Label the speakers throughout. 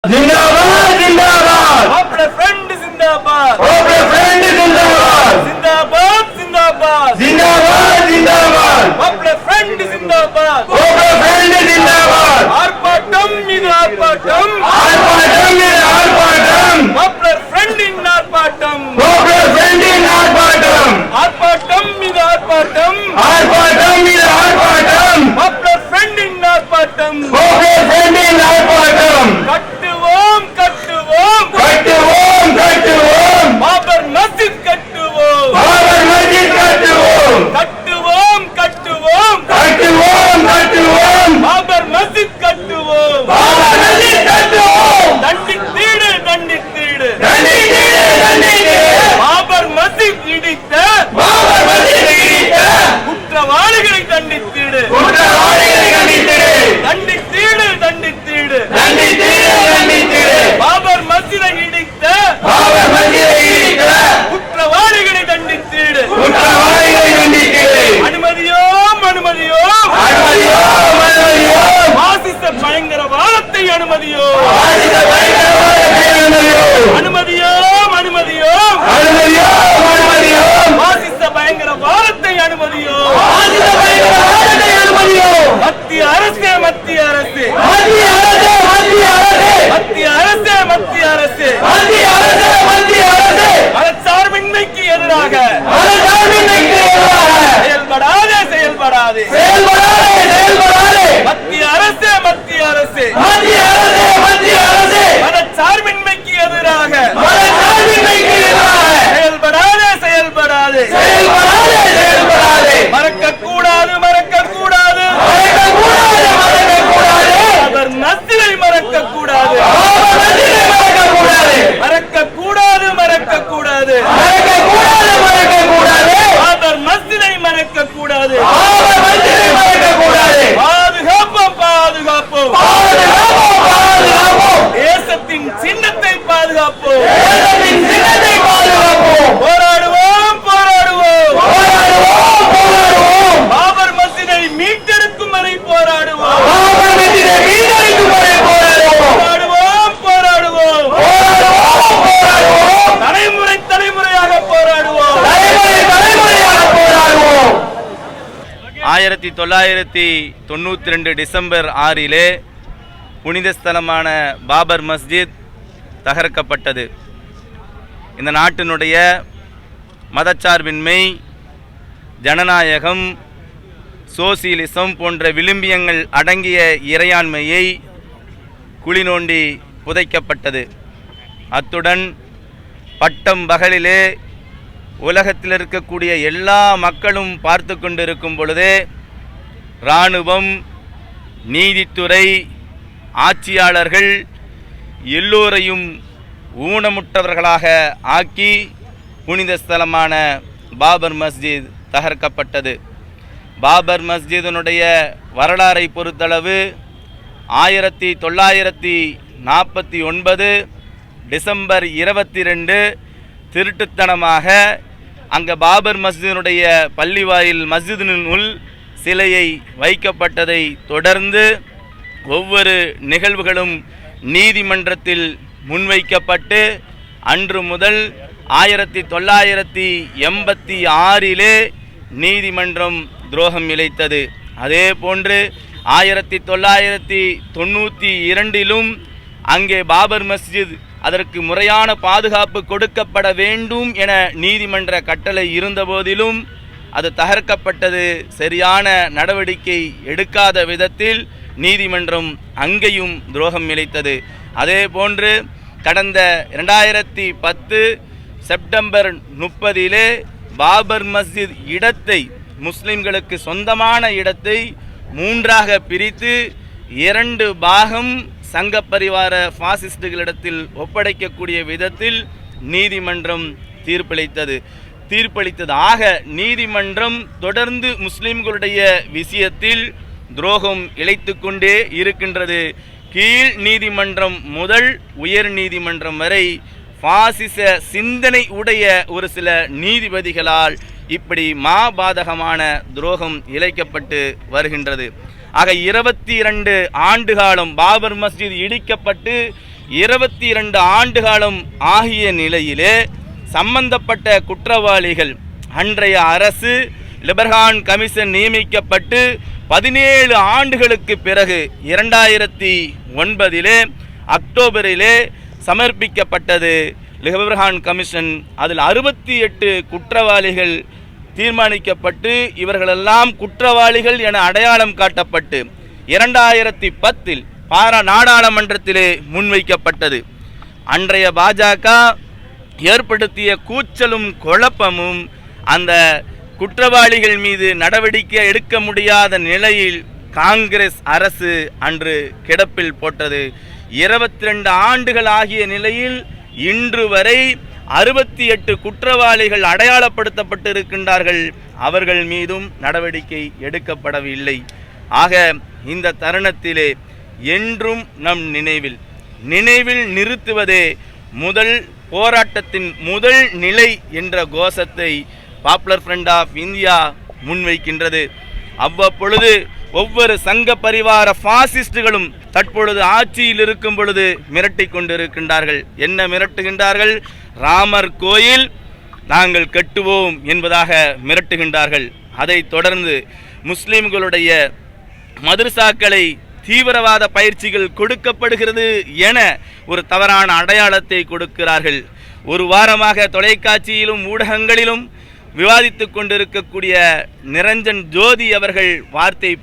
Speaker 1: जिंदाबाद जिंदाबाद
Speaker 2: अपने फ्रेंड जिंदाबाद
Speaker 1: अपने फ्रेंड जिंदाबाद
Speaker 2: जिंदाबाद जिंदाबाद
Speaker 1: जिंदाबाद जिंदाबाद
Speaker 2: अपने फ्रेंड जिंदाबाद
Speaker 1: अपने फ्रेंड जिंदाबाद
Speaker 2: ஆர்ப்பாட்டம் இது ஆர்ப்பாட்டம்
Speaker 1: ஆர்ப்பாட்டம் இது ஆர்ப்பாட்டம்
Speaker 2: अपने फ्रेंड इन ஆர்ப்பாட்டம்
Speaker 1: अपने फ्रेंड इन ஆர்ப்பாட்டம்
Speaker 2: ஆர்ப்பாட்டம் இது ஆர்ப்பாட்டம்
Speaker 1: ஆர்ப்பாட்டம் இது ஆர்ப்பாட்டம்
Speaker 2: अपने फ्रेंड इन ஆர்ப்பாட்டம்
Speaker 1: अपने फ्रेंड इन ஆர்ப்பாட்டம்
Speaker 2: கட்டுவோம் கட்டுவோம்
Speaker 1: கட்டுவோம் கட்டுவோம்
Speaker 2: பாபர் மஸ்ஜித் கட்டுவோம்
Speaker 1: பாபர் மஸ்ஜித் கட்டுவோம்
Speaker 2: கட்டுவோம் கட்டுவோம்
Speaker 1: கட்டுவோம் கட்டுவோம்
Speaker 2: பாபர் மஸ்ஜித் கட்டுவோம்
Speaker 1: பாபர் மஸ்ஜித் கட்டுவோம்
Speaker 2: தண்டித்தீடு தண்டித்தீடு
Speaker 1: தண்டித்தீடு தண்டித்தீடு
Speaker 2: பாபர் மஸ்ஜித் இடித்த
Speaker 1: பாபர் மஸ்ஜித் இடித்த
Speaker 2: குற்றவாளிகளை தண்டித்தீடு
Speaker 1: குற்றவாளிகளை கண்டித்தீடு
Speaker 2: தண்டித்தீடு தண்டித்தீடு
Speaker 1: தண்டித்தீடு தண்டித்தீடு
Speaker 2: பாபர் மஸ்ஜிதை இடித்த
Speaker 1: பாபர் மஸ்ஜித் இடித்த
Speaker 2: குற்றவாளிகளை தண்டித்தீடு
Speaker 1: குற்றவாளிகளை கண்டித்தீடு
Speaker 2: அனுமதியோம் அனுமதியோம்
Speaker 1: அனுமதியோம் அனுமதியோம்
Speaker 2: பாசிச பயங்கரவாதத்தை அனுமதியோ
Speaker 1: பாசிச பயங்கரவாதத்தை அனுமதியோம்
Speaker 2: அனுமதியோம் அனுமதியோம்
Speaker 1: அனுமதியோம் அனுமதியோம்
Speaker 2: பாசிச பயங்கரவாதத்தை அனுமதியோ
Speaker 1: பாசிச பயங்கரவாதத்தை அனுமதியோம்
Speaker 2: மத்திய அரசே மத்திய அரசே
Speaker 1: மத்திய அரசே மத்திய அரசே
Speaker 2: மத்திய அரசே மத்திய அரசே
Speaker 1: மத்திய அரசே மத்திய அரசே
Speaker 2: மதச்சார்பின்மைக்கு எதிராக
Speaker 1: மதச்சார்பின்மைக்கு எதிராக
Speaker 2: செயல்படாதே செயல்படாதே
Speaker 1: செயல்படாதே செயல்படாதே
Speaker 2: மத்திய அரசே மத்திய அரசே
Speaker 1: மத்திய அரசே மத்திய அரசே
Speaker 2: மதச்சார்பின்மைக்கு எதிராக
Speaker 1: மதச்சார்பின்மைக்கு எதிராக
Speaker 2: செயல்படாதே செயல்படாதே
Speaker 1: செயல்படாதே செயல்படாதே
Speaker 2: மறக்கக்கூடாது மறக்கக்கூடாது
Speaker 1: மறக்கக்கூடாது மறக்கக்கூடாது
Speaker 2: அவர் மஸ்ஜிதை மறக்கக்கூடாது
Speaker 1: பாபர் மஸ்ஜிதை மறக்கக்கூடாது
Speaker 2: மறக்கக்கூடாது மறக்கக்கூடாது
Speaker 1: மறக்கக்கூடாது மறக்கக்கூடாது
Speaker 2: அவர் மஸ்ஜிதை மறக்கக்கூடாது
Speaker 1: பாபர் மஸ்ஜிதை மறக்கக்கூடாது
Speaker 2: பாதுகாப்போம் பாதுகாப்போம்
Speaker 1: பாதுகாப்போம் பாதுகாப்போம்
Speaker 2: தேசத்தின் சின்னத்தை பாதுகாப்போம்
Speaker 1: தேசத்தின் சின்னத்தை பாதுகாப்போம்
Speaker 2: போராடுவோம் போராடுவோம்
Speaker 1: போராடுவோம் போராடுவோம்
Speaker 2: பாபர் மஸ்ஜிதை மீட்டெடுக்கும் வரை போராடுவோம்
Speaker 1: பாபர் மஸ்ஜிதை மீட்டெடுக்கும் வரை போராடுவோம்
Speaker 2: போராடுவோம் போராடுவோம்
Speaker 1: போராடுவோம் போராடுவோம்
Speaker 2: தலைமுறை தலைமுறையாக போராடுவோம்
Speaker 1: தலைமுறை தலைமுறையாக போராடுவோம்
Speaker 3: 1992 டிசம்பர் 6 புனித ஸ்தலமான பாபர் மஸ்ஜித் தகர்க்கப்பட்டது. இந்த நாட்டினுடைய மதச்சார்பின்மை, ஜனநாயகம், சோசியலிசம் போன்ற விழுமியங்கள் அடங்கிய இறையாண்மையை குழி நோண்டி புதைக்கப்பட்டது. அத்துடன் பட்டம் பகலிலே உலகத்தில் இருக்கக்கூடிய எல்லா மக்களும் பார்த்து கொண்டிருக்கும் பொழுதே இராணுவம், நீதித்துறை, ஆட்சியாளர்கள் எல்லோரையும் ஊனமுற்றவர்களாக ஆக்கி புனித ஸ்தலமான பாபர் மஸ்ஜித் தகர்க்கப்பட்டது. பாபர் மஸ்ஜிதினுடைய வரலாறை பொறுத்தளவு 1949 டிசம்பர் 22 திருட்டுத்தனமாக அங்கே பாபர் மஸ்ஜிதினுடைய பள்ளிவாயில் மஸ்ஜிதினுள் சிலையை வைக்கப்பட்டதை தொடர்ந்து ஒவ்வொரு நிகழ்வுகளும் நீதிமன்றத்தில் முன்வைக்கப்பட்டு அன்று முதல் 1986 நீதிமன்றம் துரோகம் இழைத்தது. அதே போன்று 1992 அங்கே பாபர் மஸ்ஜித் அதற்கு முறையான பாதுகாப்பு கொடுக்கப்பட வேண்டும் என நீதிமன்ற கட்டளை இருந்தபோதிலும் அது தகர்க்கப்பட்டது. சரியான நடவடிக்கை எடுக்காத விதத்தில் நீதிமன்றம் அங்கேயும் துரோகம் இழைத்தது. அதே போன்று கடந்த 2010 செப்டம்பர் 30 பாபர் மஸ்ஜித் இடத்தை, முஸ்லிம்களுக்கு சொந்தமான இடத்தை 3ஆக பிரித்து 2 பாகம் சங்க பரிவார பாசிஸ்டுகளிடத்தில் ஒப்படைக்கக்கூடிய விதத்தில் நீதிமன்றம் தீர்ப்பளித்தது. ஆக நீதிமன்றம் தொடர்ந்து முஸ்லிம்களுடைய விஷயத்தில் துரோகம் இழைத்து கொண்டே இருக்கின்றது. கீழ் நீதிமன்றம் முதல் உயர் நீதிமன்றம் வரை பாசிச சிந்தனை உடைய ஒரு சில நீதிபதிகளால் இப்படி மாபாதகமான துரோகம் இழைக்கப்பட்டு வருகின்றது. ஆக 22 ஆண்டு காலம் பாபர் மஸ்ஜித் இடிக்கப்பட்டு 22 ஆண்டு காலம் ஆகிய நிலையிலே சம்பந்தப்பட்ட குற்றவாளிகள் அன்றைய அரசு லிபர்ஹான் கமிஷன் நியமிக்கப்பட்டு 17 ஆண்டுகளுக்கு பிறகு 2009 அக்டோபரிலே சமர்ப்பிக்கப்பட்டது லிபர்ஹான் கமிஷன். அதில் 68 குற்றவாளிகள் தீர்மானிக்கப்பட்டு இவர்களெல்லாம் குற்றவாளிகள் என அடையாளம் காட்டப்பட்டு 2010 நாடாளுமன்றத்திலே முன்வைக்கப்பட்டது. அன்றைய பாஜக ஏற்படுத்திய கூச்சலும் குழப்பமும் அந்த குற்றவாளிகள் மீது நடவடிக்கை எடுக்க முடியாத நிலையில் காங்கிரஸ் அரசு அன்று கிடப்பில் போட்டது. 22 ஆண்டுகள் ஆகிய நிலையில் இன்று வரை 68 குற்றவாளிகள் அடையாளப்படுத்தப்பட்டு இருக்கின்றார்கள். அவர்கள் மீதும் நடவடிக்கை எடுக்கப்படவில்லை. ஆக இந்த தருணத்திலே என்றும் நம் நினைவில் நிறுத்துவதே முதல் போராட்டத்தின் முதல் நிலை என்ற கோஷத்தை பாப்புலர் ஃப்ரண்ட் ஆஃப் இந்தியா முன்வைக்கின்றது. அவ்வப்பொழுது ஒவ்வொரு சங்க பரிவார பாசிஸ்டுகளும் தற்பொழுது ஆட்சியில் இருக்கும் பொழுது மிரட்டி கொண்டிருக்கின்றார்கள். என்ன மிரட்டுகின்றார்கள்? ராமர் கோயில் நாங்கள் கட்டுவோம் என்பதாக மிரட்டுகின்றார்கள். அதைத் தொடர்ந்து முஸ்லிம்களுடைய மதரசாக்களை தீவிரவாத பயிற்சிகள் கொடுக்கப்படுகிறது என ஒரு தவறான அடையாளத்தை கொடுக்கிறார்கள். ஒரு வாரமாக தொலைக்காட்சியிலும் ஊடகங்களிலும் விவாதித்து கொண்டிருக்கக்கூடிய நிரஞ்சன் ஜோதி அவர்கள்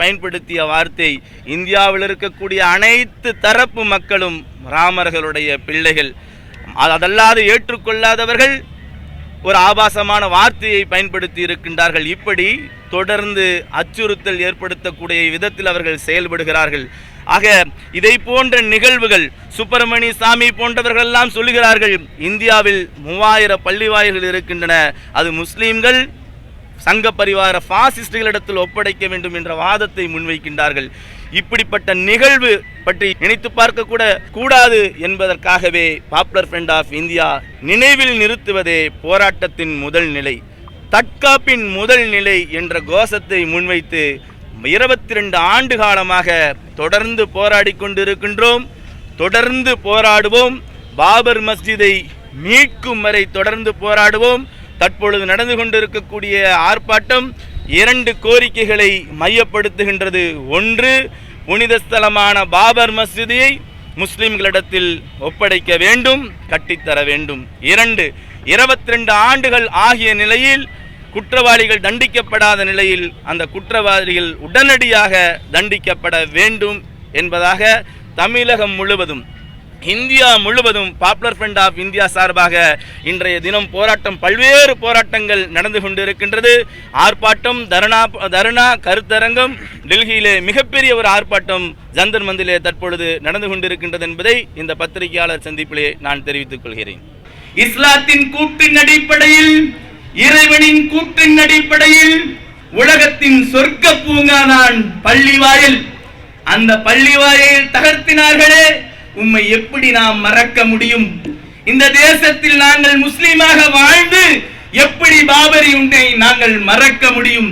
Speaker 3: பயன்படுத்திய வார்த்தை இந்தியாவில் இருக்கக்கூடிய அனைத்து தரப்பு மக்களும் ராமர்களுடைய பிள்ளைகள். அதல்லாது ஏற்றுக்கொள்ளாதவர்கள் ஒரு ஆபாசமான வார்த்தையை பயன்படுத்தி இருக்கின்றார்கள். இப்படி தொடர்ந்து அச்சுறுத்தல் ஏற்படுத்தக்கூடிய விதத்தில் அவர்கள் செயல்படுகிறார்கள். ஆக இதை போன்ற நிகழ்வுகள் சுப்பிரமணிய சாமி போன்றவர்கள் எல்லாம் சொல்லுகிறார்கள், இந்தியாவில் 3000 பள்ளிவாயல்கள் இருக்கின்றன, அது முஸ்லீம்கள் சங்க பரிவார பாசிஸ்டுகளிடத்தில் ஒப்படைக்க வேண்டும் என்ற வாதத்தை முன்வைக்கின்றார்கள். இப்படிப்பட்ட நிகழ்வு பற்றி நினைத்து பார்க்க கூட கூடாது என்பதற்காகவே பாப்புலர் ஃப்ரண்ட் ஆஃப் இந்தியா நினைவில் நிறுத்துவதே போராட்டத்தின் முதல் நிலை, தற்காப்பின் முதல் நிலை என்ற கோஷத்தை முன்வைத்து 22 ஆண்டு காலமாக தொடர்ந்து போராடி கொண்டிருக்கின்றோம். தொடர்ந்து போராடுவோம். பாபர் மஸ்ஜிதை மீட்கும் வரை தொடர்ந்து போராடுவோம். தற்பொழுது நடந்து கொண்டிருக்கக்கூடிய ஆர்ப்பாட்டம் 2 கோரிக்கைகளை மையப்படுத்துகின்றது. ஒன்று, புனித ஸ்தலமான பாபர் மஸ்ஜிதை முஸ்லிம்களிடத்தில் ஒப்படைக்க வேண்டும், கட்டித்தர வேண்டும். 2, 22 ஆண்டுகள் ஆகிய நிலையில் குற்றவாளிகள் தண்டிக்கப்படாத நிலையில் அந்த குற்றவாளிகள் உடனடியாக தண்டிக்கப்பட வேண்டும் என்பதாக தமிழகம் முழுவதும் இந்தியா முழுவதும் பாப்புலர் ஃப்ரண்ட் ஆஃப் இந்தியா சார்பாக இன்றைய தினம் போராட்டம், பல்வேறு போராட்டங்கள் நடந்து கொண்டிருக்கின்றது. ஆர்ப்பாட்டம், தர்ணா, கருத்தரங்கம், டெல்லியிலே மிகப்பெரிய ஒரு ஆர்ப்பாட்டம் ஜந்தர் மந்திலே தற்பொழுது நடந்து கொண்டிருக்கின்றது என்பதை இந்த பத்திரிகையாளர் சந்திப்பிலே நான் தெரிவித்துக் கொள்கிறேன்.
Speaker 2: இஸ்லாத்தின் கூற்றின் அடிப்படையில், இறைவனின் கூற்றின் அடிப்படையில் உலகத்தின் சொர்க்க பூங்காதான் பள்ளிவாயல். அந்த பள்ளிவாயல் தகர்த்தினார்களே, உம்மை எப்படி நாம் மறக்க முடியும்? இந்த தேசத்தில் நாங்கள் முஸ்லீமாக வாழ்ந்து எப்படி பாபரி உன்னை நாங்கள் மறக்க முடியும்?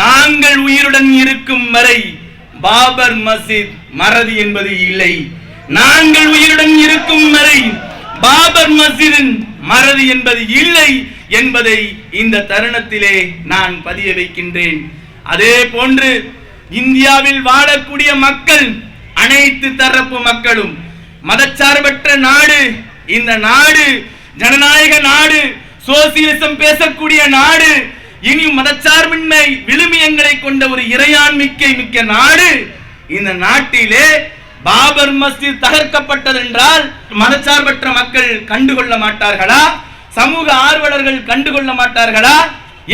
Speaker 2: நாங்கள் உயிருடன் இருக்கும் வரை பாபர் மஸ்ஜித் மறதி என்பது இல்லை. நாங்கள் உயிருடன் இருக்கும் வரை பாபர் மஸ்ஜிதின் மறதி என்பது இல்லை என்பதை இந்த தருணத்திலே நான் பதிய வைக்கின்றேன். அதே போன்று இந்தியாவில் வாழக்கூடிய மக்கள், அனைத்து தரப்பு மக்களும், மதச்சார்பற்ற நாடு, இந்த நாடு ஜனநாயக நாடு, சோசியலிசம் பேசக்கூடிய நாடு, இனி மதச்சார்பின்மை விழுமியங்களை கொண்ட ஒரு இறையாண்மிக்கை மிக்க நாடு. இந்த நாட்டிலே பாபர் மஸ்ஜித் தகர்க்கப்பட்டது என்றால் மதச்சார்பற்ற மக்கள் கண்டுகொள்ள மாட்டார்களா? சமூக ஆர்வலர்கள் கண்டுகொள்ள மாட்டார்களா?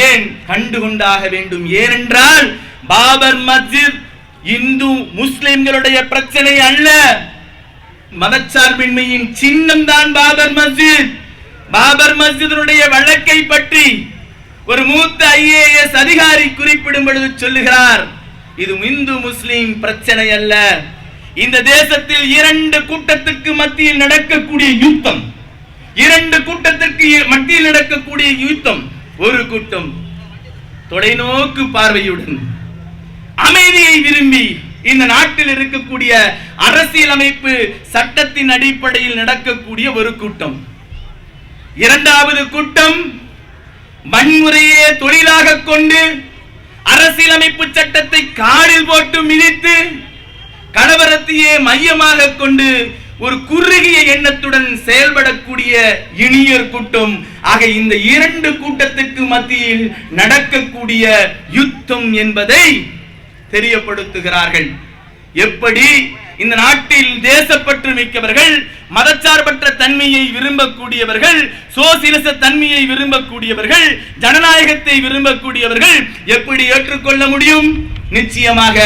Speaker 2: ஏன் கண்டுகொண்டாக வேண்டும்? ஏனென்றால் பாபர் மஸ்ஜித் இந்து முஸ்லிம்களுடைய பிரச்சனை அல்ல, மதச்சார்பின்மையின் சின்னம் தான் பாபர் மஸ்ஜித். பாபர் மஸ்ஜிதுடைய வழக்கை பற்றி ஒரு மூத்த IAS அதிகாரி குறிப்பிடும் பொழுது சொல்லுகிறார், இது இந்து முஸ்லிம் பிரச்சனை அல்ல, இந்த தேசத்தில் 2 கூட்டத்துக்கு மத்தியில் நடக்கக்கூடிய யுத்தம், 2 கூட்டத்திற்கு மத்தியில் நடக்கக்கூடிய யுத்தம். ஒரு கூட்டம் தொலைநோக்கு பார்வையுடன் அமைதியை விரும்பி இந்த நாட்டில் இருக்கக்கூடிய அரசியலமைப்பு சட்டத்தின் அடிப்படையில் நடக்கக்கூடிய ஒரு கூட்டம். இரண்டாவது கூட்டம் வன்முறையே தொழிலாக கொண்டு அரசியலமைப்பு சட்டத்தை காலில் போட்டு மிதித்து கலவரத்தையே மையமாக கொண்டு ஒரு குறுகிய எண்ணத்துடன் செயல்படக்கூடிய இனியர் கூட்டம். ஆக இந்த இரண்டு கூட்டத்துக்கு மத்தியில் நடக்கக்கூடிய யுத்தம் என்பதை தெரியப்படுத்துகிறார்கள். எப்படி இந்த நாட்டில் தேசப்பற்று மிக்கவர்கள், மதச்சார்பற்ற தன்மையை விரும்பக்கூடியவர்கள், சோசியலிச தன்மையை விரும்பக்கூடியவர்கள், ஜனநாயகத்தை விரும்பக்கூடியவர்கள் எப்படி ஏற்றுக்கொள்ள முடியும்? நிச்சயமாக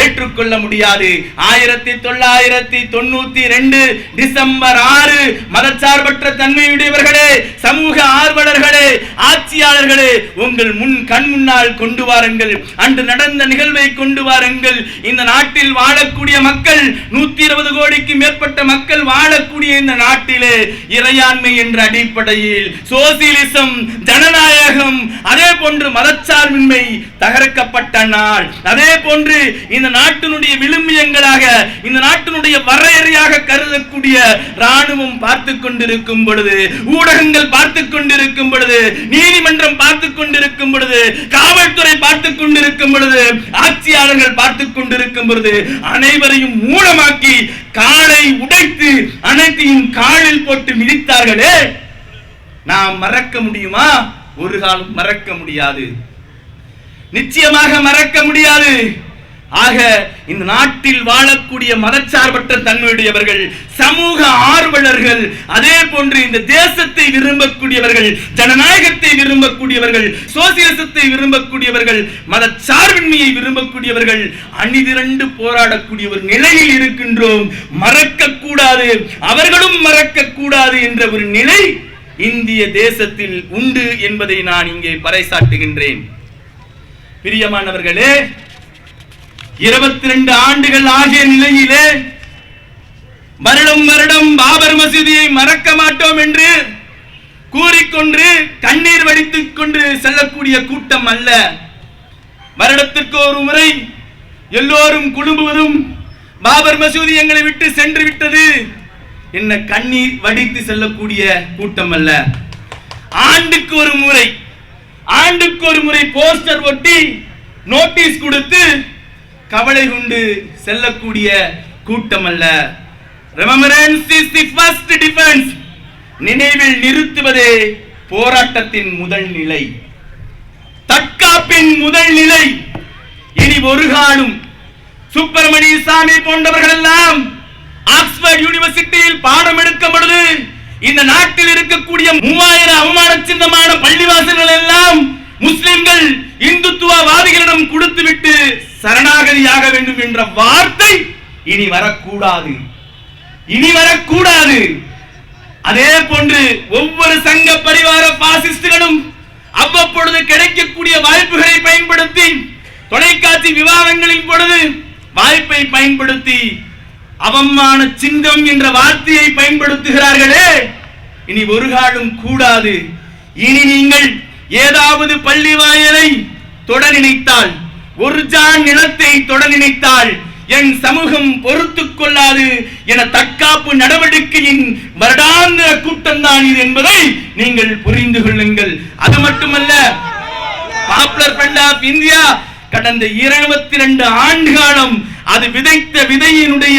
Speaker 2: ஏற்றுக்கொள்ள முடியாது. 1992 டிசம்பர் 6 மதச்சார்பற்ற தன்மையுடையவர்களே, சமூக ஆர்வலர்களே, ஆட்சியாளர்களே, உங்கள் கண் முன்னால் கொண்டு வாருங்கள். அன்று நடந்த நிகழ்வை கொண்டு வாருங்கள். இந்த நாட்டில் வாழக்கூடிய மக்கள் 120 கோடிக்கு மேற்பட்ட மக்கள் வாழக்கூடிய இந்த நாட்டிலே இறையாண்மை என்ற அடிப்படையில் சோசியலிசம், ஜனநாயகம், அதே போன்று மதச்சார்பின்மை தகர்க்கப்பட்ட நாள். அதே போன்று இந்த நாட்டினுடைய விழுமியங்களாக, இந்த நாட்டினுடைய வரையறையாக கருதக்கூடிய ராணுவம் பார்த்து கொண்டிருக்கும் பொழுது, ஊடகங்கள் பார்த்து கொண்டிருக்கும் பொழுது, நீதிமன்றம் பார்த்து கொண்டிருக்கும் பொழுது, காவல்துறை பார்த்து கொண்டிருக்கும் பொழுது, ஆட்சியாளர்கள் பார்த்து கொண்டிருக்கும் பொழுது அனைவரையும் மூலமாக்கி காலை உடைத்து அனைத்தையும் காலில் போட்டு மிதித்தார்களே, நாம் மறக்க முடியுமா? ஒரு காலம் மறக்க முடியாது, நிச்சயமாக மறக்க முடியாது. ஆக இந்த நாட்டில் வாழக்கூடிய மதச்சார்பற்ற தன்மையுடையவர்கள், சமூக ஆர்வலர்கள், அதே போன்று இந்த தேசத்தை விரும்பக்கூடியவர்கள், ஜனநாயகத்தை விரும்பக்கூடியவர்கள், சோசியலிசத்தை விரும்பக்கூடியவர்கள், மதச்சார்பின்மையை விரும்பக்கூடியவர்கள் அணிதிரண்டு போராடக்கூடிய ஒரு நிலையில் இருக்கின்றோம். மறக்க கூடாது, அவர்களும் மறக்க கூடாது என்ற ஒரு நிலை இந்திய தேசத்தில் உண்டு என்பதை நான் இங்கே பறைசாட்டுகின்றேன். பிரியமானவர்களே, 22 ஆண்டுகள் ஆகிய நிலையிலே வருடம் வருடம் பாபர் மசூதியை மறக்க மாட்டோம் என்று கூறிக்கொண்டு கண்ணீர் வடித்துக் கொண்டு செல்லக்கூடிய கூட்டம் அல்ல. வருடத்திற்கு ஒரு முறை எல்லோரும் குழும்புவதும் பாபர் மசூதி எங்களை விட்டு சென்று விட்டது என்ன கண்ணீர் வடித்து செல்லக்கூடிய கூட்டம் அல்ல. ஆண்டுக்கு ஒரு முறை போஸ்டர் ஒட்டி நோட்டீஸ் கொடுத்து கவலை கொண்டு செல்லக்கூடிய கூட்டம் அல்ல. Remembrance is the first defense. நினைவில் நிறுத்துவதே போராட்டத்தின் முதல் நிலை, தற்காப்பின் முதல் நிலை. இனி ஒரு காலம் சுப்பிரமணிய சாமி போன்றவர்கள் எல்லாம் ஆக்ஸ்போர்ட் யூனிவர்சிட்டியில் பாடம் எடுக்கும் பொழுது இந்த நாட்டில் இருக்கக்கூடிய 3000 அவமான சின்னமான பள்ளிவாசல்கள் எல்லாம் முஸ்லிம்கள் இந்துத்துவவாதிகளிடம் கொடுத்துவிட்டு சரணாகதியாக வேண்டும் என்ற வார்த்தை இனி வரக்கூடாது. அதே போன்று ஒவ்வொரு சங்க பரிவார பாசிஸ்டுகளும் அவ்வப்பொழுது கிடைக்கக்கூடிய வாய்ப்புகளை பயன்படுத்தி, தொலைக்காட்சி விவாதங்களின் பொழுது வாய்ப்பை பயன்படுத்தி அவமான சிங்கம் என்ற வார்த்தையை பயன்படுத்துகிறார்களே, இனி ஒரு காலம் கூடாது. இனி நீங்கள் ஏதாவது பள்ளி வாயலை தொட நினைத்தால், ஒரு ஜான் நிலத்தை தொட நினைத்தால் என் சமூகம் பொறுத்துக் கொள்ளாது என தற்காப்பு நடவடிக்கையின் வருடாந்திர கூட்டம் தான் இது என்பதை நீங்கள் புரிந்து கொள்ளுங்கள். அது மட்டுமல்ல, பாப்புலர் ஃப்ரண்ட் ஆஃப் இந்தியா கடந்த 22 ஆண்டு காலம் அது விதைத்த விதையினுடைய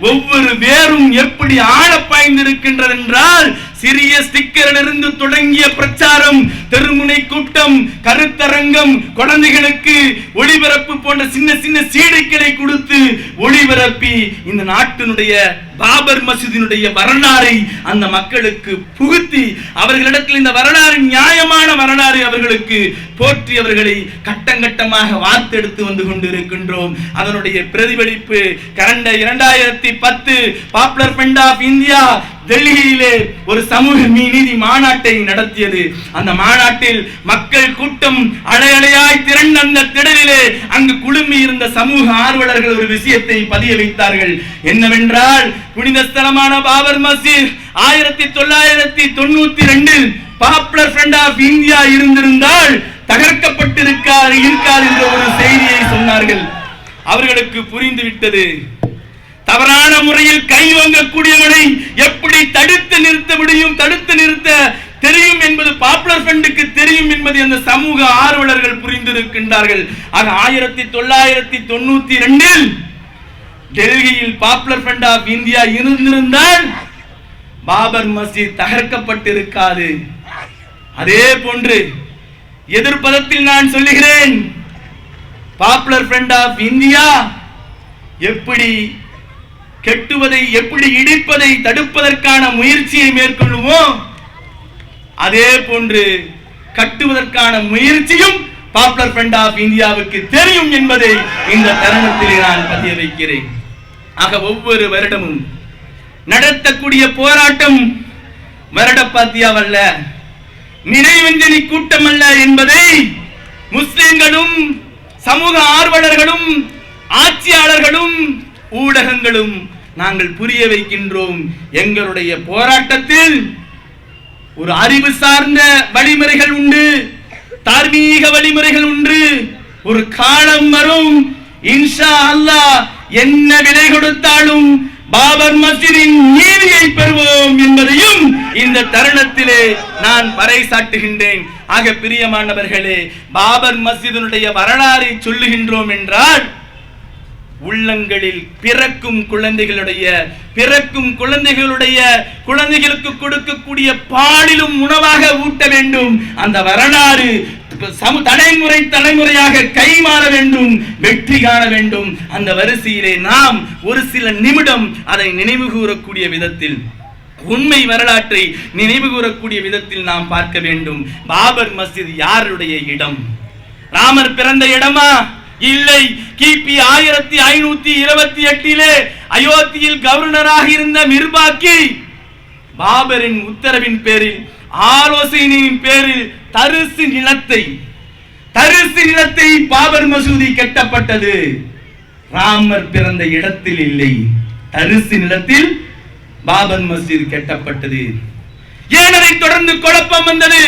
Speaker 2: ஒவ்வொரு வேரும் எப்படி ஆழ பாய்ந்திருக்கின்றது என்றால், சிறிய ஸ்டிக்கரிலிருந்து தொடங்கிய பிரச்சாரம், தெருமுனை கூட்டம், கருத்தரங்கம், குழந்தைகளுக்கு ஒளிபரப்பு போன்ற சின்ன சின்ன சீடைகளை கொடுத்து ஒளிபரப்பி இந்த நாட்டினுடைய பாபர் மசூதியினுடைய வரலாறை அந்த மக்களுக்கு புகுத்தி அவர்களிடத்தில் இந்த வரலாறு நியாயமான வரலாறு அவர்களுக்கு போற்றி அவர்களை கட்டங்கட்டமாக வார்த்தெடுத்து வந்து கொண்டிருக்கின்றோம். அதனுடைய பிரதிபலிப்பு கடந்த 2010 பாப்புலர் ஃப்ரண்ட் ஆஃப் இந்தியா டெல்லியிலே ஒரு சமூக நீதி மாநாட்டை நடத்தியது. அந்த மாநாட்டில் மக்கள் கூட்டம் அலையலையாய் திரண்ட அந்த திடலிலே அங்கு குழுமி இருந்த சமூக ஆர்வலர்கள் ஒரு விஷயத்தை பதிய வைத்தார்கள். என்னவென்றால், புனித ஸ்தலமான பாபர் மஸ்ஜித் 1992 பாப்புலர் ஃப்ரண்ட் ஆஃப் இந்தியா இருந்திருந்தால் தகர்க்கப்பட்டிருக்காது என்ற ஒரு செய்தியை சொன்னார்கள். அவர்களுக்கு புரிந்துவிட்டது. தவறான முறையில் கை வாங்கக்கூடியவனை எப்படி தடுத்து நிறுத்த முடியும், தடுத்து நிறுத்த தெரியும் என்பது பாப்புலர் ஃப்ரண்டுக்கு தெரியும் என்பதை அந்த சமூக ஆர்வலர்கள் புரிந்திருக்கின்றார்கள். ஆக 1992 டெல்லியில் பாப்புலர் ஃப்ரண்ட் ஆஃப் இந்தியா இருந்திருந்தால் பாபர் மஸ்ஜித் தகர்க்கப்பட்டிருக்காது. அதே போன்று எதிர்ப்பதத்தில் நான் சொல்லுகிறேன், பாப்புலர் ஃப்ரண்ட் ஆஃப் இந்தியா எப்படி கெட்டுவதை, எப்படி இடிப்பதை தடுப்பதற்கான முயற்சியை மேற்கொள்ளுவோம், அதே போன்று கட்டுவதற்கான முயற்சியும் பாப்புலர் ஃப்ரண்ட் ஆஃப் இந்தியாவுக்கு தெரியும் என்பதை இந்த தருணத்தில் நான் பதிய வைக்கிறேன். ஆக ஒவ்வொரு வருடமும் நடத்தக்கூடிய போராட்டம் வருடப்பாத்தியாவல்ல, நினைவஞ்சலி கூட்டம் அல்ல என்பதை முஸ்லிம்களும் சமூக ஆர்வலர்களும் ஆட்சியாளர்களும் ஊடகங்களும் நாங்கள் புரிய வைக்கின்றோம். எங்களுடைய போராட்டத்தில் ஒரு அறிவு சார்ந்த வழிமுறைகள் உண்டு, தார்மீக வழிமுறைகள் உண்டு. ஒரு காலம் வரும், இன்ஷா அல்லாஹ் என்ன விலை கொடுத்தாலும் பாபர் மஸ்ஜிதின் நீதியை பெறுவோம் என்பதையும் இந்த தருணத்திலே நான் பறைசாட்டுகின்றேன். ஆக பிரியமானவர்களே, பாபர் மஸ்ஜிதினுடைய வரலாறை சொல்லுகின்றோம் என்றால் உள்ளங்களில் பிறக்கும் குழந்தைகளுக்கு கொடுக்கக்கூடிய பாலிலும் உணவாக ஊட்ட வேண்டும். அந்த வரலாறு தலைமுறையாக கைமாற வேண்டும், வெற்றி காண வேண்டும். அந்த வரிசையிலே நாம் ஒரு சில நிமிடம் அதை நினைவு கூறக்கூடிய விதத்தில், உண்மை வரலாற்றை நினைவு கூறக்கூடிய விதத்தில் நாம் பார்க்க வேண்டும். பாபர் மஸ்ஜித் யாருடைய இடம்? ராமர் பிறந்த இடமா? இல்லை. கிபி 1528 அயோத்தியில் கவர்னராக இருந்த மிர்பாக்கி பாபரின் உத்தரவின் பேரில், ஆலோசனையின் பேரில் தரிசு நிலத்தை பாபர் மசூதி கட்டப்பட்டது. ராமர் பிறந்த இடத்தில் இல்லை, தரிசு நிலத்தில் பாபர் மஸ்ஜித் கட்டப்பட்டது. ஏன் அதை தொடர்ந்து குழப்பம் வந்தது?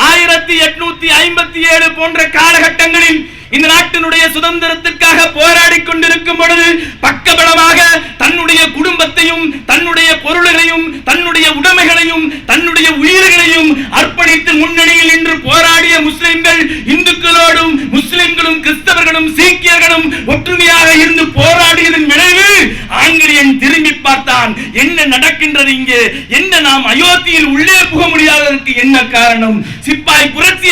Speaker 2: 1857 போன்ற காலகட்டங்களில் இந்த நாட்டினுடைய சுதந்திரத்திற்காக போராடி கொண்டிருக்கும் பொழுது பக்கபலமாக தன்னுடைய குடும்பத்தையும் தன்னுடைய பொருள்களையும் தன்னுடைய உடைமைகளையும் தன்னுடைய உயிர்களையும் அர்ப்பணித்து முன்னணியில் நின்று போராடிய முஸ்லிம்கள், இந்துக்களோடும் முஸ்லிம்களும் கிறிஸ்தவர்களும் சீக்கியர்களும் ஒற்றுமையாக இருந்து போராடியதன் விளைவு ஆங்கிலேயன் திரும்பி பார்த்தான். என்ன நடக்கின்றது இங்கே? என்ன நாம் அயோத்தியில் உள்ளே புக முடியாததற்கு என்ன காரணம்? சிப்பாய் புரட்சி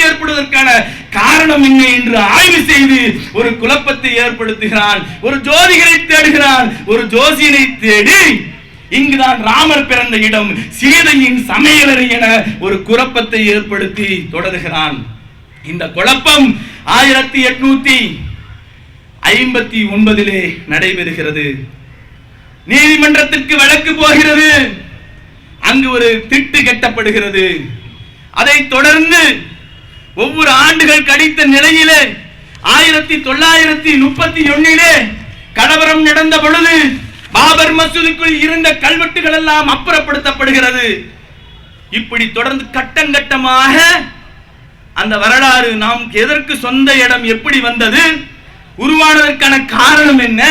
Speaker 2: ஏற்படுவதற்கான காரணம் என்ன என்று ஆய்வு செய்து ஒரு குழப்பத்தை ஏற்படுத்துகிறான். ஒரு ஜோதிகரை தேடுகிறான், ஒரு ஜோசியனை தேடி இங்குதான் ராமர் பிறந்த இடம், சீதையின் சமையலறை என ஒரு குழப்பத்தை ஏற்படுத்தி தொடர்கிறான். இந்த குழப்பம் 1859 நடைபெறுகிறது. நீதிமன்றத்திற்கு வழக்கு போகிறது. அங்கு ஒரு திட்டு கட்டப்படுகிறது. அதைத் தொடர்ந்து ஒவ்வொரு ஆண்டுகள் கழித்த நிலையிலே 1931 கலவரம் நடந்த பொழுது பாபர் மசூதிக்குள் இருந்த கல்வெட்டுகள் எல்லாம் அப்புறப்படுத்தப்படுகிறது. இப்படி தொடர்ந்து கட்டங்கட்டமாக அந்த வரலாறு, நாம் எதற்கு சொந்த இடம் எப்படி வந்தது, உருவானதற்கான காரணம் என்ன,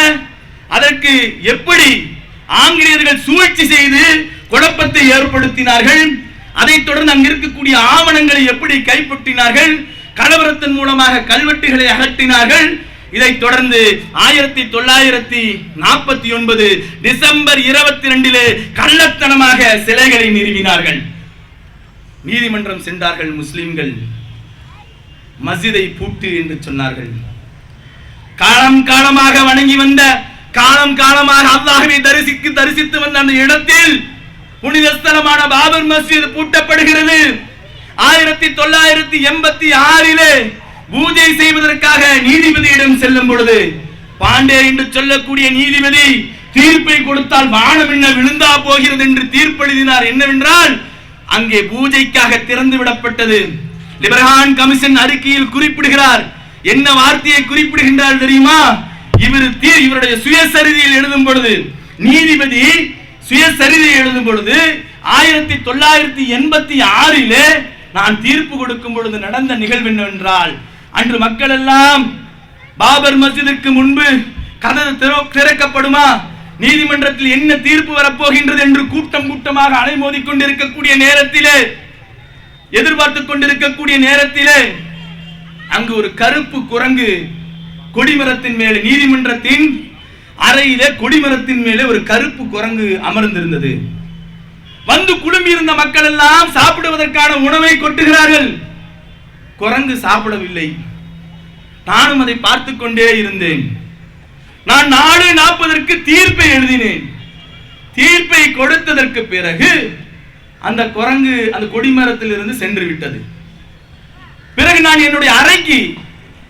Speaker 2: அதற்கு எப்படி ஆங்கிலேயர்கள் சூழ்ச்சி செய்து குழப்பத்தை ஏற்படுத்தினார்கள், அதைத் தொடர்ந்து அங்கு இருக்கக்கூடிய ஆவணங்களை எப்படி கைப்பற்றினார்கள், கலவரத்தின் மூலமாக கல்வெட்டுகளை அகற்றினார்கள். இதைத் தொடர்ந்து 1949 டிசம்பர் 22 கள்ளத்தனமாக சிலைகளை நிறுவினார்கள். நீதிமன்றம் சென்றார்கள் முஸ்லிம்கள். மஸ்ஜிதை பூட்டு என்று சொன்னார்கள். காலம் காலமாக வணங்கி வந்த, காலம் காலமாக அல்லாஹ்வை தரிசித்து வந்த அந்த இடத்தில் புனித ஸ்தலமான பாபர் மஸ்ஜித் பூட்டப்படுகிறது. 1986 பூஜை செய்வதற்காக நீதிபதியிடம் செல்லும் பொழுது பாண்டே என்று சொல்லக்கூடிய நீதிபதி தீர்ப்பை கொடுத்தால் வானம் என்ன விழுந்தா போகிறது என்று தீர்ப்பெழுதினார். என்னவென்றால் அங்கே பூஜைக்காக திறந்து விடப்பட்டது. லிபர்ஹான் கமிஷன் அறிக்கையில் குறிப்பிடுகிறார். என்ன வார்த்தையை குறிப்பிடுகின்றார் தெரியுமா? இவருடைய சுயசரிதையில் எழுதும் பொழுது, நீதிபதி சுயசரிதை எழுதும் பொழுது 1986 நான் தீர்ப்பு கொடுக்கும் பொழுது நடந்த நிகழ்வு என்னவென்றால், அன்று மக்கள் எல்லாம் பாபர் மஸ்ஜிதுக்கு முன்பு கதவு திறக்கப்படுமா, நீதிமன்றத்தில் என்ன தீர்ப்பு வரப்போகின்றது என்று கூட்டம் கூட்டமாக அலைமோதி கொண்டிருக்கக்கூடிய நேரத்திலே, எதிர்பார்த்துக் கொண்டிருக்கக்கூடிய நேரத்திலே அங்கு ஒரு கருப்பு குரங்கு கொடிமரத்தின் மேலே, நீதிமன்றத்தின் அறையிலே கொடிமரத்தின் மேலே ஒரு கருப்பு குரங்கு அமர்ந்திருந்தது. வந்து குழுமி இருந்த மக்கள் எல்லாம் சாப்பிடுவதற்கான உணவை கொட்டுகிறார்கள். குரங்கு சாப்பிடவில்லை. நானும் அதை பார்த்துக் கொண்டே இருந்தேன். நான் 4:40 தீர்ப்பை எழுதினேன். தீர்ப்பை கொடுத்ததற்கு பிறகு அந்த குரங்கு அந்த கொடிமரத்தில் இருந்து சென்று விட்டது. பிறகு நான் என்னுடைய அறைக்கு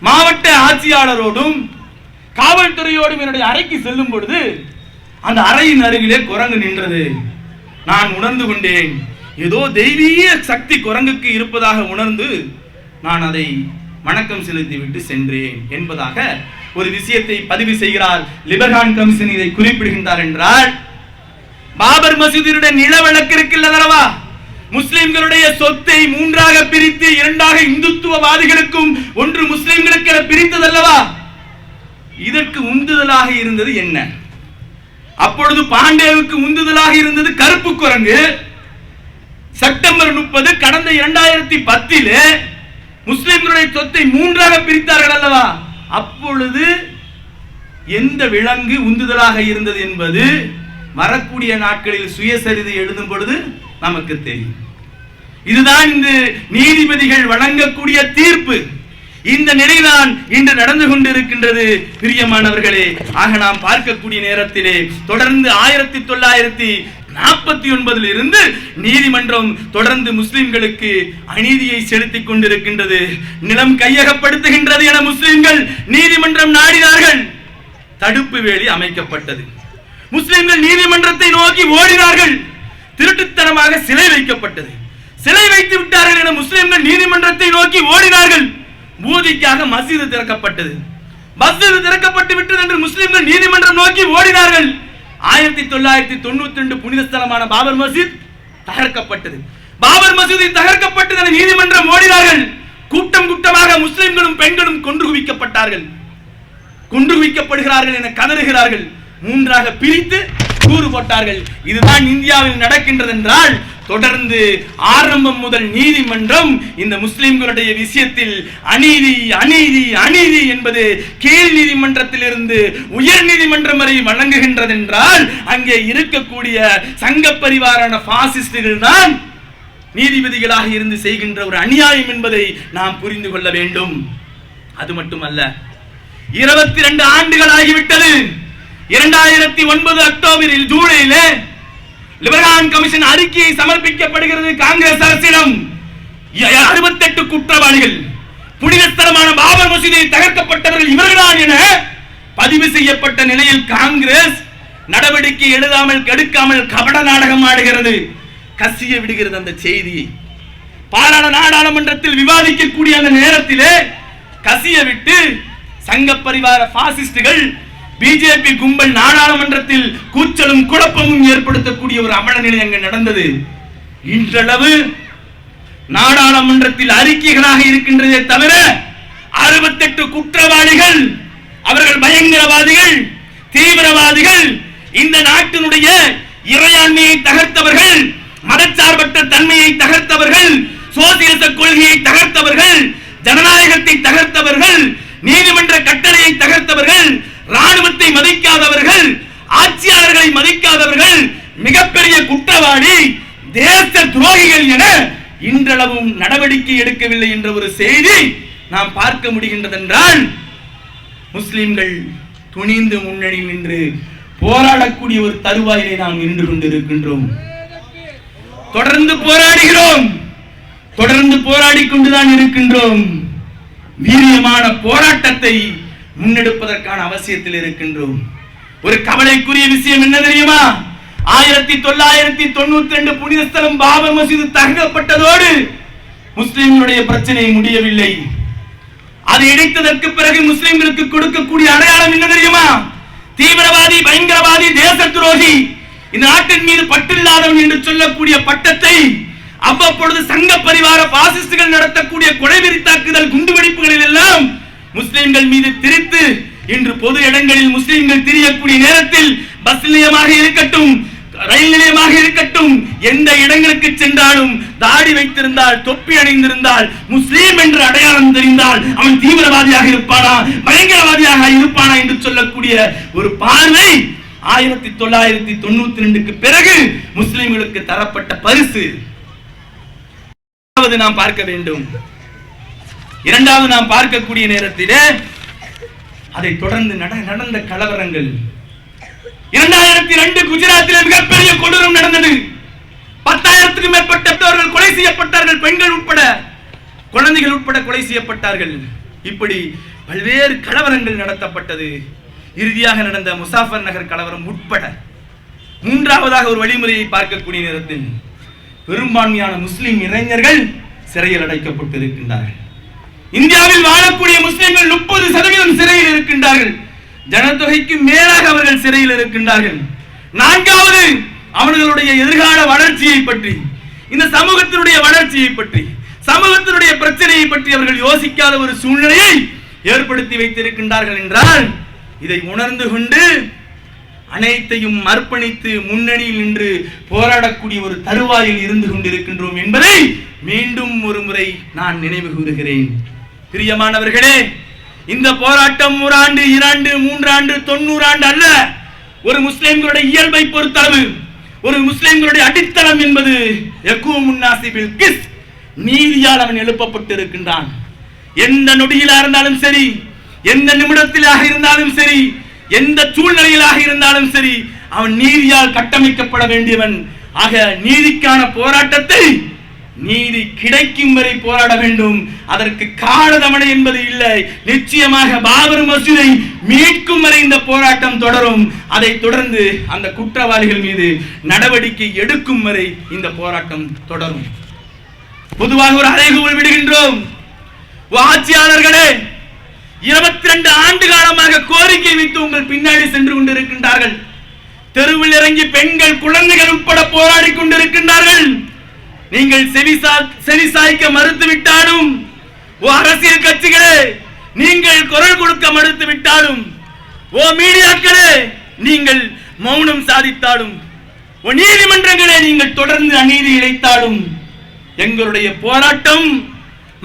Speaker 2: மாவட்ட ஆட்சியாளரோடும் காவல்துறையோடும் என்னுடைய அறைக்கு செல்லும் பொழுது அந்த அறையின் அருகிலே குரங்கு நின்றது. நான் உணர்ந்து கொண்டேன், ஏதோ தெய்வீக சக்தி குரங்குக்கு இருப்பதாக உணர்ந்து நான் அதை வணக்கம் செலுத்திவிட்டு சென்றேன் என்பதாக ஒரு விஷயத்தை பதிவு செய்கிறார். லிபர்ஹான் கமிஷன் இதை குறிப்பிடுகின்றார் என்றால், பாபர் மசூதியுடைய நிலவழக்கு இருக்குல்லவா, முஸ்லிம்களுடைய சொத்தை 3ஆக பிரித்து 2ஆக இந்துத்துவவாதிகளுக்கும் 1 முஸ்லிம்களுக்கு என பிரித்ததல்லவா, இதற்கு உந்துதலாக இருந்தது என்ன? அப்பொழுது பாண்டேவுக்கு உந்துதலாக இருந்தது கருப்பு குரங்கு. செப்டம்பர் 30 கடந்த 2010 முஸ்லிம்களுடைய சொத்தை 3ஆக பிரித்தார்கள் அல்லவா, அப்பொழுது எந்த விலங்கு உந்துதலாக இருந்தது என்பது வரக்கூடிய நாட்களில் சுயசரிதை எழுதும் பொழுது நமக்கு தெரியும். இதுதான் இந்த நீதிபதிகள் வழங்கக்கூடிய தீர்ப்பு. இந்த நிலைதான் இன்று நடந்து கொண்டிருக்கின்றது பிரியமானவர்களே. ஆக நாம் பார்க்கக்கூடிய நேரத்திலே தொடர்ந்து 1949 இருந்து நீதிமன்றம் தொடர்ந்து முஸ்லிம்களுக்கு அநீதியை செலுத்திக் கொண்டிருக்கின்றது. நிலம் கையகப்படுத்துகின்றது என முஸ்லிம்கள் நீதிமன்றம் நாடினார்கள். தடுப்பு வேலி அமைக்கப்பட்டது. முஸ்லிம்கள் நீதிமன்றத்தை நோக்கி ஓடினார்கள். திருட்டுத்தனமாக சிலை வைக்கப்பட்டது. சிலை வைத்து விட்டார்கள் என முஸ்லிம்கள் நீதிமன்றத்தை நோக்கி ஓடினார்கள். பூதிக்காக மஸ்ஜிது திறக்கப்பட்டது. மஸ்ஜிது திறக்கப்பட்டு விட்டது என்று முஸ்லிம்கள் நீதிமன்றம் நோக்கி ஓடினார்கள். 1992 புனித ஸ்தலமான பாபர் மஸ்ஜித் தகர்க்கப்பட்டது. பாபர் மஸ்ஜித் தகர்க்கப்பட்டது என நீதிமன்றம் ஓடினார்கள். கூட்டம் கூட்டமாக முஸ்லிம்களும் பெண்களும் கொன்று குவிக்கப்பட்டார்கள். கொன்று குவிக்கப்படுகிறார்கள் என கதறுகிறார்கள். 3ஆக பிரித்து கூறு போட்டார்கள். இதுதான் இந்தியாவில் நடக்கின்றது என்றால், தொடர்ந்து ஆரம்பம் முதல் நீதிமன்றம் இந்த முஸ்லிம்களுடைய விஷயத்தில் அநீதி அநீதி அநீதி என்பது கீழ் நீதிமன்றத்தில் இருந்து உயர் நீதிமன்றம் வரை வழங்குகின்றது என்றால், அங்கே இருக்கக்கூடிய சங்க பரிவாரான பாசிஸ்டுகள் தான் நீதிபதிகளாக இருந்து செய்கின்ற ஒரு அநியாயம் என்பதை நாம் புரிந்து கொள்ள வேண்டும். அது மட்டுமல்ல, 22 ஆண்டுகள் ஆகிவிட்டது. 2009 அக்டோபரில் ஜூலையிலே லிபர்ஹான் கமிஷன் அறிக்கையை சமர்ப்பிக்கப்படுகிறது காங்கிரஸ் அரசிடம். 68 குற்றவாளிகள், புனித ஸ்தலமான பாபர் மசூதி தகர்க்கப்பட்டவர்கள் இவர்கள்தான் என பதிவு செய்யப்பட்ட நிலையில் காங்கிரஸ் நடவடிக்கை எடுக்காமல் கெடுக்காமல் கபட நாடகம் ஆடுகிறது. கசிய விடுகிறது அந்த செய்தியை. நாடாளுமன்றத்தில் விவாதிக்கக்கூடிய அந்த நேரத்திலே கசிய விட்டு சங்க பரிவார பாசிஸ்டுகள் பிஜேபி கும்பல் நாடாளுமன்றத்தில் கூச்சலும் குழப்பமும் ஏற்படுத்தக்கூடிய ஒரு அவல நிலை அங்கு நடந்தது. இன்றளவு நாடாளுமன்றத்தில் அறிக்கைகளாக இருக்கின்றதே தவிர 68 குற்றவாளிகள், அவர்கள் பயங்கரவாதிகள், தீவிரவாதிகள், இந்த நாட்டினுடைய இறையாண்மையை தகர்த்தவர்கள், மதச்சார்பற்ற தன்மையை தகர்த்தவர்கள், சோசியலிச கொள்கையை தகர்த்தவர்கள், ஜனநாயகத்தை தகர்த்தவர்கள், நீதிமன்ற கட்டளையை தகர்த்தவர்கள், ராணுவத்தை மதிக்காதவர்கள், ஆட்சியாளர்களை மதிக்காதவர்கள், மிகப்பெரிய குற்றவாளி, தேச துரோகிகள் என இன்றளவும் நடவடிக்கை எடுக்கவில்லை என்ற ஒரு செய்தி நாம் பார்க்க முடிகின்றது என்றால், முஸ்லிம்கள் துணிந்து முன்னணியில் நின்று போராடக்கூடிய ஒரு தருவாயிலே நாம் நின்று கொண்டிருக்கின்றோம். தொடர்ந்து போராடுகிறோம், தொடர்ந்து போராடிக் கொண்டுதான் இருக்கின்றோம். வீரியமான போராட்டத்தை முன்னெடுப்பதற்கான அவசியத்தில் இருக்கின்றோம். ஒரு கவலைக்குரிய விஷயம் என்ன தெரியுமா? 1992 புனித ஸ்தலம் பாபர் மசூதி தகர்க்கப்பட்டதோடு முஸ்லிம்களுடைய பிரச்சனை முடியவில்லை. அதை இணைத்ததற்கு பிறகு முஸ்லிம்களுக்கு கொடுக்கக்கூடிய அடையாளம் என்ன தெரியுமா? தீவிரவாதி, பயங்கரவாதி, தேச துரோகி, இந்த நாட்டின் மீது பற்றில்லாதவன் என்று சொல்லக்கூடிய பட்டத்தை அவ்வப்பொழுது சங்க பரிவார பாசிஸ்டுகள் நடத்தக்கூடிய கொலைவெறி தாக்குதல் குண்டுவெடிப்புகளில் எல்லாம் முஸ்லிம்கள் மீது திரித்து இன்று பொது இடங்களில் முஸ்லிம்கள் திரியக்கூடிய நேரத்தில் பஸ் நிலையமாக இருக்கட்டும், ரயில் நிலையமாக இருக்கட்டும், எந்த இடங்களுக்கு சென்றாலும் தாடி வைத்திருந்தால், தொப்பி அணிந்திருந்தால், முஸ்லீம் என்று அடையாளம் தெரிந்தால் அவன் தீவிரவாதியாக இருப்பானா, பயங்கரவாதியாக இருப்பானா என்று சொல்லக்கூடிய ஒரு பார்வை 1992க்கு பிறகு முஸ்லிம்களுக்கு தரப்பட்ட பரிசு. நாம் பார்க்க வேண்டும். இரண்டாவது நாம் பார்க்கக்கூடிய நேரத்திலே அதை தொடர்ந்து நடந்த கலவரங்கள். 2002 குஜராத்தில் மிகப்பெரிய கொடூரம் நடந்தது. 10,000க்கும் மேற்பட்டவர்கள் கொலை செய்யப்பட்டார்கள். பெண்கள் உட்பட, குழந்தைகள் உட்பட கொலை செய்யப்பட்டார்கள். இப்படி பல்வேறு கலவரங்கள் நடத்தப்பட்டது. இறுதியாக நடந்த முசாஃபர் நகர் கலவரம் உட்பட. மூன்றாவதாக ஒரு வழிமுறையை பார்க்கக்கூடிய நேரத்தில் பெரும்பான்மையான முஸ்லிம் இளைஞர்கள் சிறையில் அடைக்கப்பட்டிருக்கின்றார்கள். இந்தியாவில் வாழக்கூடிய முஸ்லிம்கள் 30% சிறையில் இருக்கின்றார்கள். ஜனத்தொகைக்கு மேலாக அவர்கள் சிறையில் இருக்கின்றார்கள். நான்காவது, அவர்களுடைய எதிர்கால வளர்ச்சியை பற்றி, இந்த சமூகத்தினுடைய வளர்ச்சியை பற்றி, சமூகத்தினுடைய பிரச்சனையை பற்றி அவர்கள் யோசிக்காத ஒரு சூழ்நிலையை ஏற்படுத்தி வைத்திருக்கின்றார்கள் என்றால், இதை உணர்ந்து கொண்டு அனைத்தையும் அர்ப்பணித்து முன்னணியில் நின்று போராடக்கூடிய ஒரு தருவாயில் இருந்து கொண்டிருக்கின்றோம் என்பதை மீண்டும் ஒரு முறை நான் நினைவு கூறுகிறேன். பிரியமானவர்களே, இந்த போராட்டம் 1 ஆண்டு, 2, 3 ஆண்டு, 90 ஆண்டு அல்ல. ஒரு முஸ்லிம்களுடைய இயல்பை பொறுத்தளவு, ஒரு முஸ்லிம்களுடைய அடித்தளம் என்பது நீதியால் அவன் எழுப்பப்பட்டு இருக்கின்றான். எந்த நொடியிலாக இருந்தாலும் சரி, எந்த நிமிடத்திலாக இருந்தாலும் சரி, எந்த சூழ்நிலையிலாக இருந்தாலும் சரி, அவன் நீதியால் கட்டமைக்கப்பட வேண்டியவன். ஆக நீதிக்கான போராட்டத்தை நீதி கிடைக்கும் வரை போராட வேண்டும். அதற்கு காலதமனை என்பது இல்லை. நிச்சயமாக பாபர் மசூதை மீட்கும் வரை இந்த போராட்டம் தொடரும். அதை தொடர்ந்து அந்த குற்றவாளிகள் மீது நடவடிக்கை எடுக்கும் வரை இந்த போராட்டம் தொடரும். பொதுவாக ஒரு அறைகூவல் விடுகின்றோம். ஆட்சியாளர்களே, 22 ஆண்டு காலமாக கோரிக்கை வைத்து உங்கள் பின்னாடி சென்று கொண்டிருக்கின்றார்கள். தெருவில் இறங்கி பெண்கள், குழந்தைகள் உட்பட போராடி கொண்டிருக்கின்றார்கள். நீங்கள் செவிசாய்க்க மறுத்துவிட்டாலும், அரசியல் கட்சிகளே நீங்கள் குரல் கொடுக்க மறுத்துவிட்டாலும், மீடியாக்களே நீங்கள் மௌனம் சாதித்தாலும், நீதிமன்றங்களே நீங்கள் தொடர்ந்து அநீதி இழைத்தாலும், எங்களுடைய போராட்டம்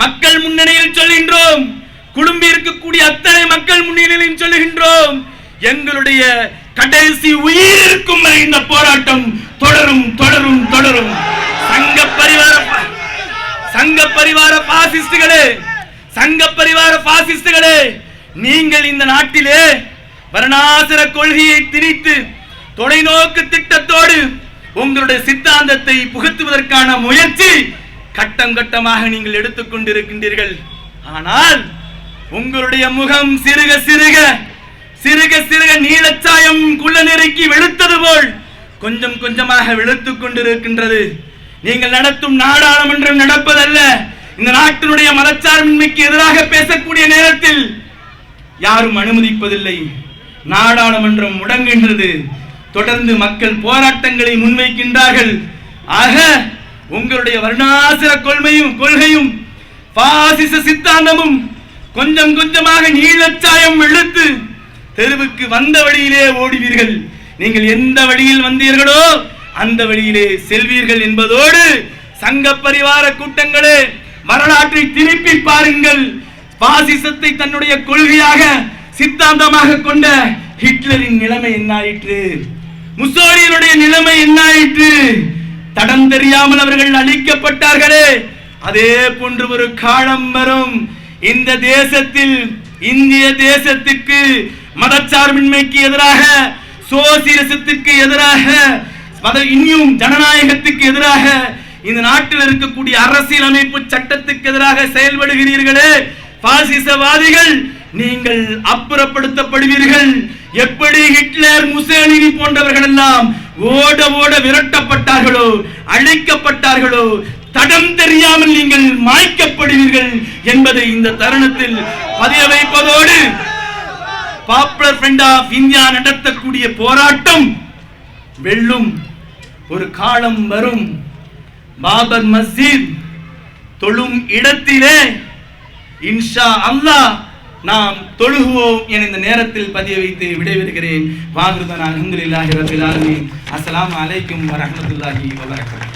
Speaker 2: மக்கள் முன்னணியில் சொல்கின்றோம். குடும்பி இருக்கக்கூடிய அத்தனை மக்கள் முன்னிலையில் சொல்லுகின்றோம். எங்களுடைய கடைசி உயிர் இருக்கும் வரை இந்த போராட்டம் தொடரும் தொடரும் தொடரும். சங்க பரிவார பாசிஸ்டுகளே, நீங்கள் இந்த நாட்டிலே வர்ணாசிர கொள்கையை திணித்து தொலைநோக்கு திட்டத்தோடு உங்களுடைய சித்தாந்தத்தை புகுத்துவதற்கான முயற்சி கட்டம் கட்டமாக நீங்கள் எடுத்துக்கொண்டிருக்கின்றீர்கள். ஆனால் உங்களுடைய முகம் சிறுக சிறுக சிறுக சிறுக நீலச்சாயம் குள்ள நெருக்கி வெளுத்தது போல் கொஞ்சம் கொஞ்சமாக வெளுத்துக் கொண்டிருக்கின்றது. நீங்கள் நடத்தும் நாடாளுமன்றம் நடப்பதல்ல. இந்த நாட்டினுடைய மதச்சார்பின்மைக்கு எதிராக பேசக்கூடிய நேரத்தில் யாரும் அனுமதிப்பதில்லை. நாடாளுமன்றம் முடங்குகின்றது. தொடர்ந்து மக்கள் போராட்டங்களை முன்வைக்கின்றார்கள். ஆக உங்களுடைய வர்ணாசிர கொள்கையும் பாசிச சித்தாந்தமும் கொஞ்சம் கொஞ்சமாக நீலச்சாயம் வெளுத்து தெருவுக்கு வந்த வழியிலே ஓடுவீர்கள். நீங்கள் எந்த வழியில் வந்தீர்களோ அந்த வழியிலே செல்வீர்கள் என்பதோடு, சங்க பரிவார கூட்டங்களே, வரலாற்றை திருப்பி பாருங்கள். பாசிசத்தை தன்னுடைய கொள்கையாக சித்தாந்தமாக கொண்ட ஹிட்லரின் நிலைமை என்னாயிற்று? முசோலினுடைய நிலைமை என்னாயிற்று? தடம் தெரியாமல் அவர்கள் அழிக்கப்பட்டார்களே, அதே போன்று ஒரு காலம் வரும். இந்த தேசத்தில், இந்திய தேசத்துக்கு மதச்சார்பின்மைக்கு எதிராக, சோசியலிசத்துக்கு எதிராக, இன்னும் ஜனநாயகத்துக்கு எதிராக, இந்த நாட்டில் இருக்கக்கூடிய அரசியல் அமைப்பு சட்டத்துக்கு எதிராக செயல்படுகிறீர்களே பாசிசவாதிகள், நீங்கள் அப்புறப்படுத்தப்படுவீர்கள். எப்படி ஹிட்லர், முசோலினி போன்றவர்கள் எல்லாம் ஓட ஓட விரட்டப்பட்டார்களோ, அழிக்கப்பட்டார்களோ, தடம் தெரியாமல் நீங்கள் மாய்க்கப்படுவீர்கள் என்பதை இந்த தருணத்தில் பதிய வைப்பதோடு, பாப்புலர் ஃப்ரண்ட் ஆஃப் இந்தியா நடத்தக்கூடிய போராட்டம் வெல்லும். ஒரு காலம் வரும். பாபர் மஸ்ஜித் தொழும் இடத்திலே இன்ஷா அல்லாஹ் நாம் தொழுகுவோம் என இந்த நேரத்தில் பதிய வைத்து விடைபெறுகிறேன். வாஹிருதனா அல்ஹம்துலில்லாஹி ரப்பில் ஆலமீன். அஸ்ஸலாமு அலைக்கும் வரஹ்மத்துல்லாஹி வபரகாத்துஹு.